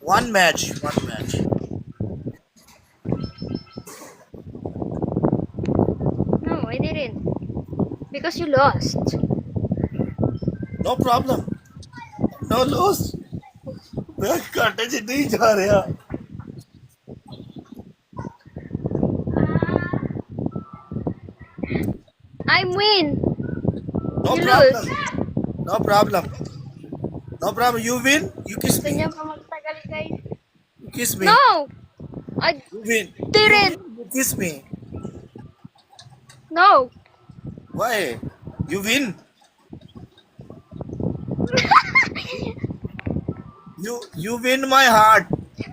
One match. One match. No, I didn't. Because you lost. No problem. No loss. मैं कांटे से नहीं जा रहा. I win. No You problem. lose. No problem. No problem. You win. You kiss Gusto me. niya pa magtagal, guys. You kiss me. No! I You win. You didn't. win. You kiss me. No! Why? You win. You win my heart.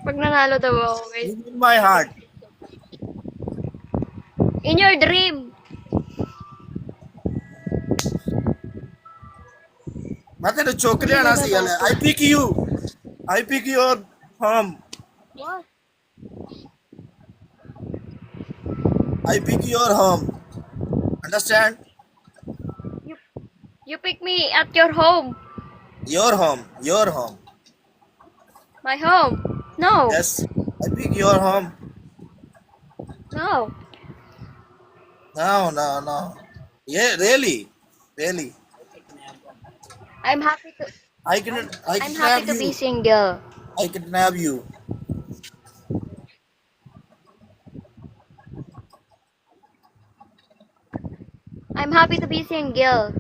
Pag nanalo daw ako, guys. You win my heart. In your dream. Mate to chokri ana siyal. I pick you. I pick your home. What? I pick your home. Understand? You pick me at your home. Your home. Your home. My home. No. Yes. I pick your home. No. No, no, no. Yeah, really. Really. I'm happy to I I'm happy kidnap to be you. single. I kidnap you. I'm happy to be single.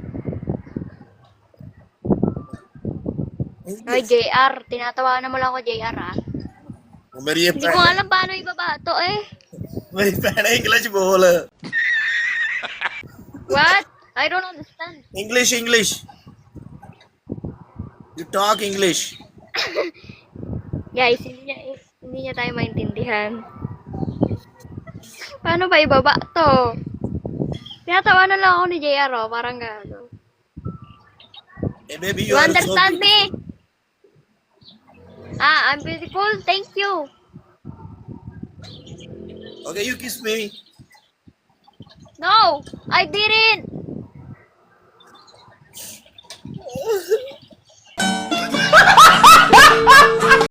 Oy, JR. Tinatawanan mo lang ako, JR, ah. मेरी ये Hindi ko alam paano ibabato, eh. मेरी बहन इंग्लिश बोल. What? I don't understand. English. You talk English. Guys, hindi niya tayo maintindihan. Paano ba ibaba to? Tinatawanan lang ako ni JR, oh. Parang gano'n. Hey baby, You you are so understand beautiful. me? Ah, I'm beautiful. Thank you. Okay, you kiss me. No, I didn't.